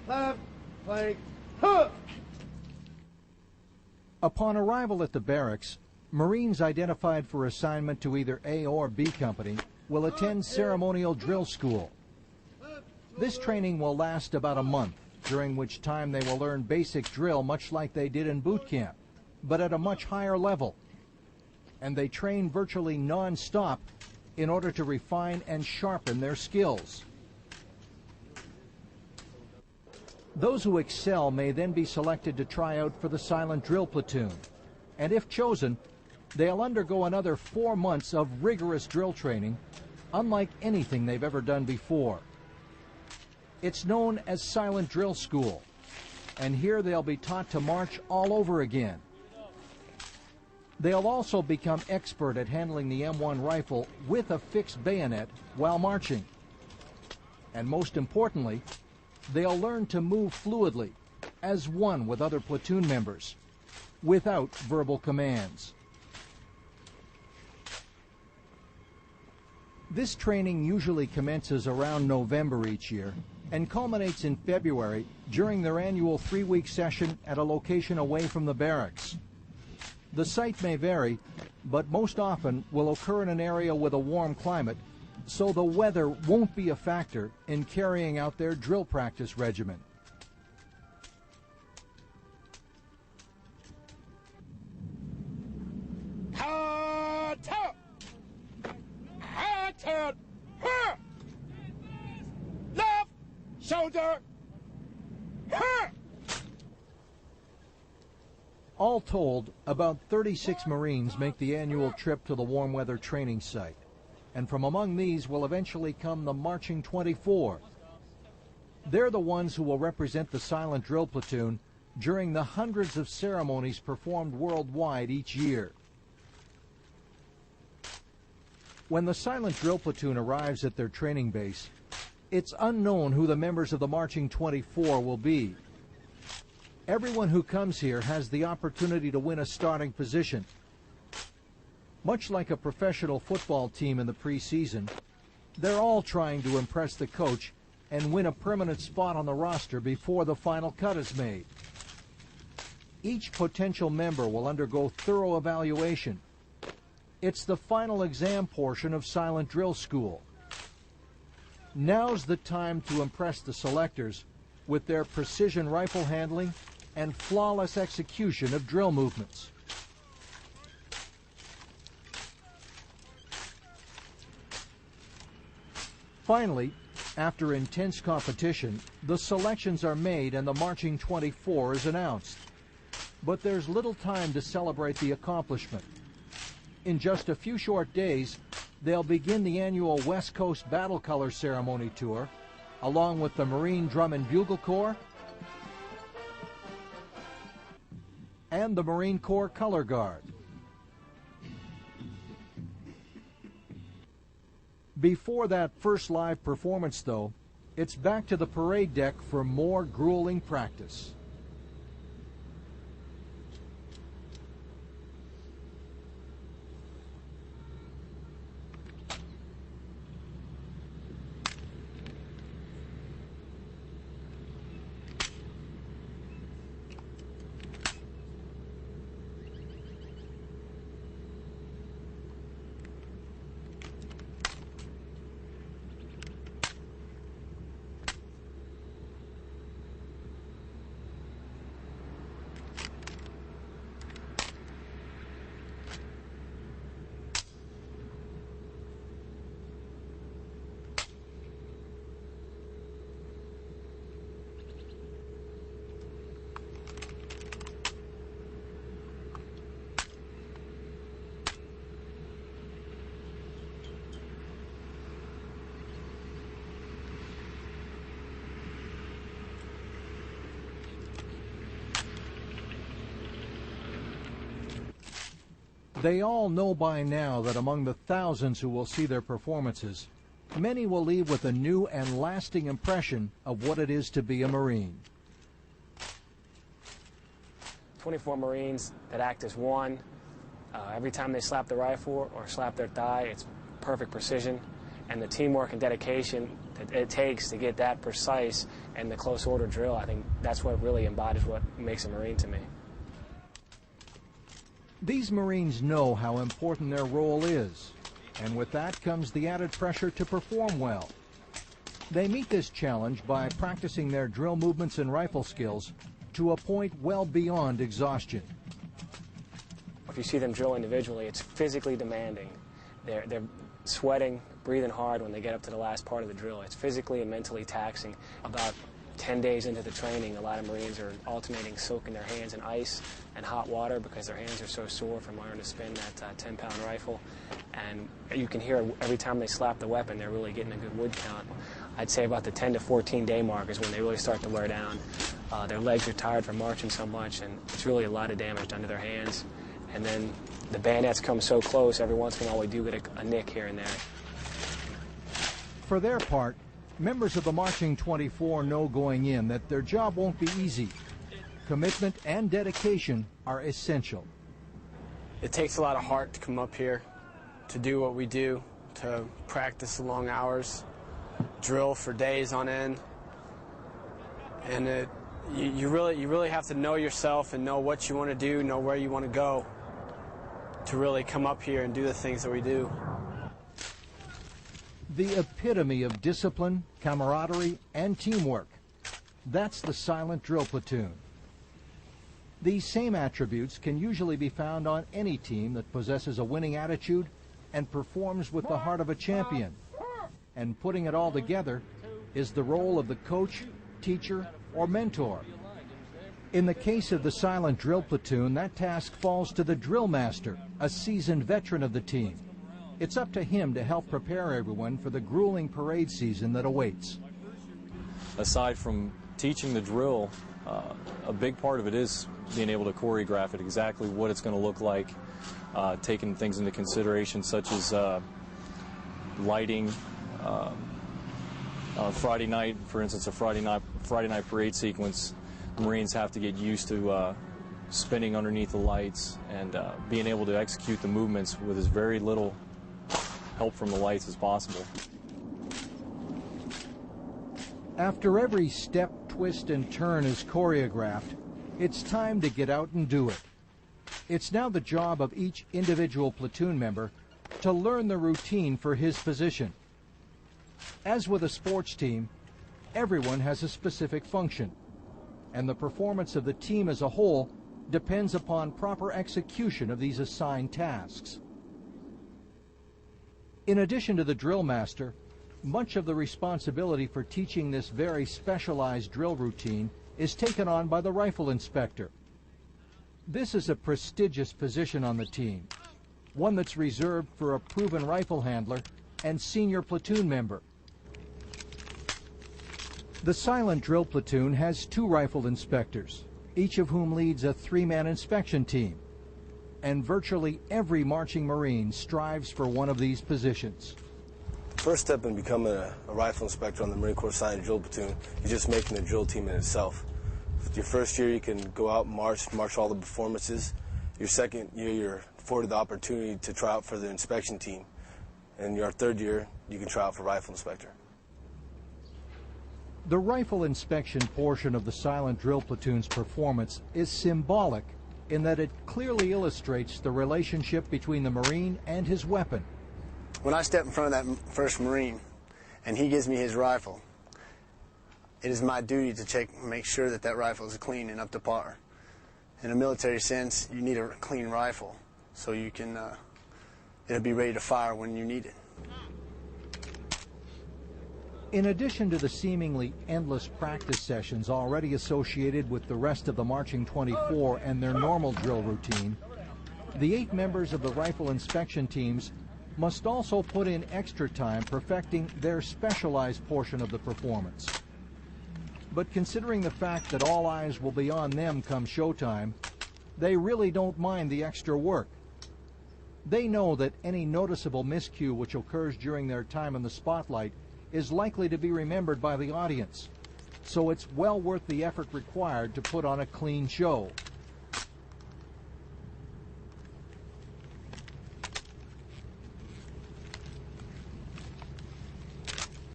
Left flank, huh! Upon arrival at the barracks, Marines identified for assignment to either A or B Company will attend ceremonial drill school. This training will last about a month, during which time they will learn basic drill much like they did in boot camp, but at a much higher level. And they train virtually non-stop in order to refine and sharpen their skills. Those who excel may then be selected to try out for the silent drill platoon, and if chosen, they'll undergo another 4 months of rigorous drill training, unlike anything they've ever done before. It's known as Silent Drill School, and here they'll be taught to march all over again. They'll also become expert at handling the M1 rifle with a fixed bayonet while marching. And most importantly, they'll learn to move fluidly, as one with other platoon members, without verbal commands. This training usually commences around November each year and culminates in February during their annual 3-week session at a location away from the barracks. The site may vary, but most often will occur in an area with a warm climate, so the weather won't be a factor in carrying out their drill practice regimen. Left shoulder, All told, about 36 Marines make the annual trip to the warm weather training site, and from among these will eventually come the Marching 24. They're the ones who will represent the silent drill platoon during the hundreds of ceremonies performed worldwide each year. When the silent drill platoon arrives at their training base, it's unknown who the members of the Marching 24 will be. Everyone who comes here has the opportunity to win a starting position. Much like a professional football team in the preseason, they're all trying to impress the coach and win a permanent spot on the roster before the final cut is made. Each potential member will undergo thorough evaluation. It's the final exam portion of Silent Drill School. Now's the time to impress the selectors with their precision rifle handling and flawless execution of drill movements. Finally, after intense competition, the selections are made and the Marching 24 is announced. But there's little time to celebrate the accomplishment. In just a few short days, they'll begin the annual West Coast Battle Color Ceremony Tour, along with the Marine Drum and Bugle Corps and the Marine Corps Color Guard. Before that first live performance, though, it's back to the parade deck for more grueling practice. They all know by now that among the thousands who will see their performances, many will leave with a new and lasting impression of what it is to be a Marine. 24 Marines that act as one. Every time they slap the rifle or slap their thigh, it's perfect precision. and the teamwork and dedication that it takes to get that precise and the close order drill, I think that's what really embodies what makes a Marine to me. These Marines know how important their role is, and with that comes the added pressure to perform well. They meet this challenge by practicing their drill movements and rifle skills to a point well beyond exhaustion. If you see them drill individually, it's physically demanding. They're sweating, breathing hard when they get up to the last part of the drill. It's physically and mentally taxing. About 10 days into the training, a lot of Marines are alternating soaking their hands in ice and hot water because their hands are so sore from learning to spin that 10-pound rifle. And you can hear every time they slap the weapon, they're really getting a good wood count. I'd say about the 10 to 14 day mark is when they really start to wear down. Their legs are tired from marching so much, and it's really a lot of damage done to their hands. And then the bayonets come so close, every once in a while we do get a nick here and there. For their part, members of the Marching 24 know going in that their job won't be easy. Commitment and dedication are essential. It takes a lot of heart to come up here, to do what we do, to practice the long hours, drill for days on end. And you really have to know yourself and know what you want to do, know where you want to go to really come up here and do the things that we do. The epitome of discipline, camaraderie, and teamwork. That's the silent drill platoon. These same attributes can usually be found on any team that possesses a winning attitude and performs with the heart of a champion. And putting it all together is the role of the coach, teacher, or mentor. In the case of the silent drill platoon, that task falls to the drill master, a seasoned veteran of the team. It's up to him to help prepare everyone for the grueling parade season that awaits. Aside from teaching the drill, a big part of it is being able to choreograph it, exactly what it's going to look like, taking things into consideration such as lighting. Friday night, for instance, a Friday night parade sequence, the Marines have to get used to spinning underneath the lights and being able to execute the movements with as very little help from the lights as possible. After every step, twist, and turn is choreographed, it's time to get out and do it. It's now the job of each individual platoon member to learn the routine for his position. As with a sports team, everyone has a specific function, and the performance of the team as a whole depends upon proper execution of these assigned tasks. In addition to the drill master, much of the responsibility for teaching this very specialized drill routine is taken on by the rifle inspector. This is a prestigious position on the team, one that's reserved for a proven rifle handler and senior platoon member. The silent drill platoon has 2 rifle inspectors, each of whom leads a 3-man inspection team. And virtually every marching Marine strives for one of these positions. First step in becoming a rifle inspector on the Marine Corps Silent Drill Platoon is just making the drill team in itself. Your first year you can go out and march all the performances. Your second year you're afforded the opportunity to try out for the inspection team. And your third year you can try out for rifle inspector. The rifle inspection portion of the silent drill platoon's performance is symbolic in that it clearly illustrates the relationship between the Marine and his weapon. When I step in front of that first Marine and he gives me his rifle, it is my duty to make sure that that rifle is clean and up to par. In a military sense, you need a clean rifle so you can, it'll be ready to fire when you need it. In addition to the seemingly endless practice sessions already associated with the rest of the Marching 24 and their normal drill routine, the 8 members of the rifle inspection teams must also put in extra time perfecting their specialized portion of the performance. But considering the fact that all eyes will be on them come showtime, they really don't mind the extra work. They know that any noticeable miscue which occurs during their time in the spotlight is likely to be remembered by the audience, so it's well worth the effort required to put on a clean show.